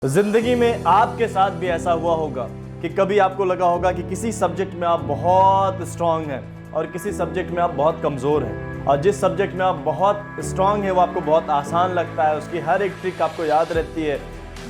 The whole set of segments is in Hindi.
जिंदगी में आपके साथ भी ऐसा हुआ होगा कि कभी आपको लगा होगा कि किसी सब्जेक्ट में आप बहुत स्ट्रांग हैं और किसी सब्जेक्ट में आप बहुत कमज़ोर हैं, और जिस सब्जेक्ट में आप बहुत स्ट्रांग हैं वो आपको बहुत आसान लगता है, उसकी हर एक ट्रिक आपको याद रहती है,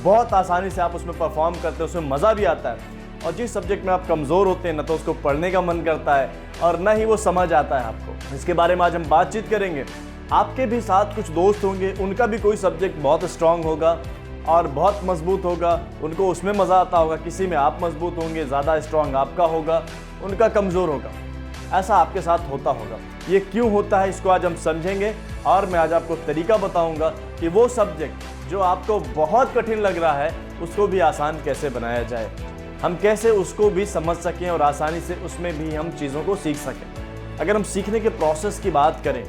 बहुत आसानी से आप उसमें परफॉर्म करते हैं, उसमें मज़ा भी आता है। और जिस सब्जेक्ट में आप कमज़ोर होते हैं ना तो उसको पढ़ने का मन करता है और ना ही वो समझ आता है आपको। इसके बारे में आज हम बातचीत करेंगे। आपके भी साथ कुछ दोस्त होंगे, उनका भी कोई सब्जेक्ट बहुत स्ट्रांग होगा और बहुत मजबूत होगा, उनको उसमें मज़ा आता होगा। किसी में आप मजबूत होंगे, ज़्यादा स्ट्रांग आपका होगा, उनका कमज़ोर होगा। ऐसा आपके साथ होता होगा। ये क्यों होता है इसको आज हम समझेंगे, और मैं आज आपको तरीका बताऊंगा कि वो सब्जेक्ट जो आपको बहुत कठिन लग रहा है उसको भी आसान कैसे बनाया जाए, हम कैसे उसको भी समझ सकें और आसानी से उसमें भी हम चीज़ों को सीख सकें। अगर हम सीखने के प्रोसेस की बात करें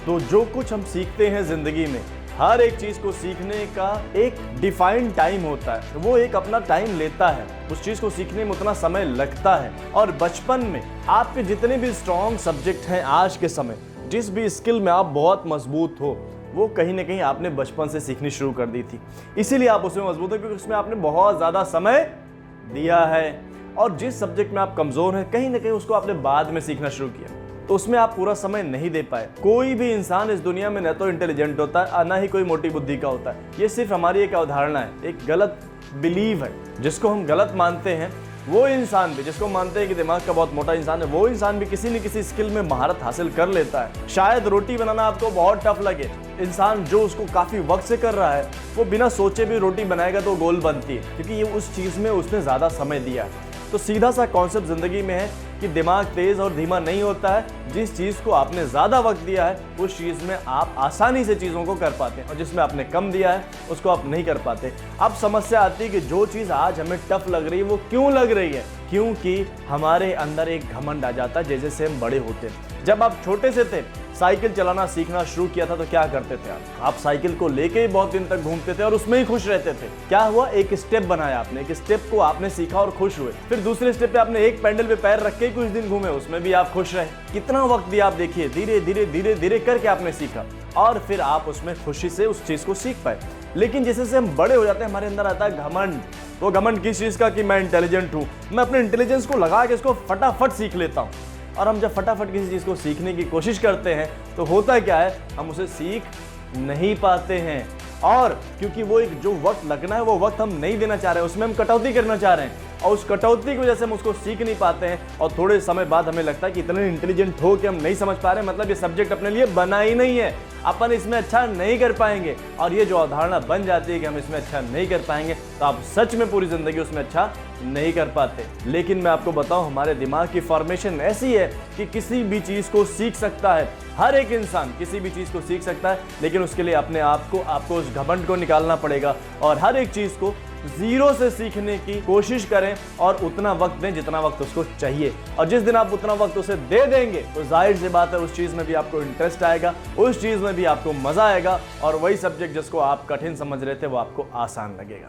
तो जो कुछ हम सीखते हैं ज़िंदगी में, हर एक चीज़ को सीखने का एक डिफाइंड टाइम होता है, वो एक अपना टाइम लेता है, उस चीज़ को सीखने में उतना समय लगता है। और बचपन में आपके जितने भी स्ट्रॉन्ग सब्जेक्ट हैं आज के समय, जिस भी स्किल में आप बहुत मजबूत हो, वो कहीं ना कहीं आपने बचपन से सीखनी शुरू कर दी थी। इसीलिए आप उसमें मजबूत हो क्योंकि उसमें आपने बहुत ज़्यादा समय दिया है। और जिस सब्जेक्ट में आप कमज़ोर हैं, कहीं ना कहीं उसको आपने बाद में सीखना शुरू किया तो उसमें आप पूरा समय नहीं दे पाए। कोई भी इंसान इस दुनिया में न तो इंटेलिजेंट होता है और ना ही कोई मोटी बुद्धि का होता है। ये सिर्फ हमारी एक अवधारणा है, एक गलत बिलीव है जिसको हम गलत मानते हैं। वो इंसान भी जिसको मानते हैं कि दिमाग का बहुत मोटा इंसान है, वो इंसान भी किसी न किसी स्किल में महारत हासिल कर लेता है। शायद रोटी बनाना आपको बहुत टफ लगे, इंसान जो उसको काफ़ी वक्त से कर रहा है वो बिना सोचे भी रोटी बनाएगा तो गोल बनती है, क्योंकि ये उस चीज़ में उसने ज़्यादा समय दिया है। तो सीधा सा कॉन्सेप्ट ज़िंदगी में है कि दिमाग तेज़ और धीमा नहीं होता है। जिस चीज़ को आपने ज़्यादा वक्त दिया है उस चीज़ में आप आसानी से चीज़ों को कर पाते हैं, और जिसमें आपने कम दिया है उसको आप नहीं कर पाते। अब समस्या आती है कि जो चीज़ आज हमें टफ लग रही है वो क्यों लग रही है, क्योंकि हमारे अंदर एक घमंड आ जाता है जैसे से हम बड़े होते हैं। जब आप छोटे से थे, साइकिल चलाना सीखना शुरू किया था तो क्या करते थे आप साइकिल को लेके ही बहुत दिन तक घूमते थे और उसमें ही खुश रहते थे। क्या हुआ, एक स्टेप बनाया आपने, एक स्टेप को आपने सीखा और खुश हुए। फिर दूसरे स्टेप पे आपने एक पैडल पे पैर रख के कुछ दिन घूमे, उसमें भी आप खुश रहे। कितना वक्त दिया आप देखिए, धीरे धीरे धीरे धीरे करके आपने सीखा और फिर आप उसमें खुशी से उस चीज को सीख पाए। लेकिन जैसे से हम बड़े हो जाते हैं हमारे अंदर आता है घमंड। वो घमंड किस चीज का कि मैं इंटेलिजेंट हूँ, मैं अपने इंटेलिजेंस को लगा के इसको फटाफट सीख लेता हूँ। और हम जब फटाफट किसी चीज़ को सीखने की कोशिश करते हैं तो होता क्या है, हम उसे सीख नहीं पाते हैं। और क्योंकि वो एक जो वक्त लगना है वो वक्त हम नहीं देना चाह रहे हैं, उसमें हम कटौती करना चाह रहे हैं, और उस कटौती की वजह से हम उसको सीख नहीं पाते हैं। और थोड़े समय बाद हमें लगता है कि इतने इंटेलिजेंट हो कि हम नहीं समझ पा रहे हैं, मतलब ये सब्जेक्ट अपने लिए बना ही नहीं है, अपन इसमें अच्छा नहीं कर पाएंगे। और ये जो अवधारणा बन जाती है कि हम इसमें अच्छा नहीं कर पाएंगे, तो आप सच में पूरी जिंदगी उसमें अच्छा नहीं कर पाते। लेकिन मैं आपको बताऊं, हमारे दिमाग की फॉर्मेशन ऐसी है कि किसी भी चीज़ को सीख सकता है, हर एक इंसान किसी भी चीज़ को सीख सकता है, लेकिन उसके लिए अपने आप को, आपको उस घमंड को निकालना पड़ेगा और हर एक चीज़ को जीरो से सीखने की कोशिश करें और उतना वक्त दें जितना वक्त उसको चाहिए। और जिस दिन आप उतना वक्त उसे दे देंगे तो जाहिर सी बात है उस चीज़ में भी आपको इंटरेस्ट आएगा, उस चीज़ में भी आपको मज़ा आएगा, और वही सब्जेक्ट जिसको आप कठिन समझ रहे थे वो आपको आसान लगेगा।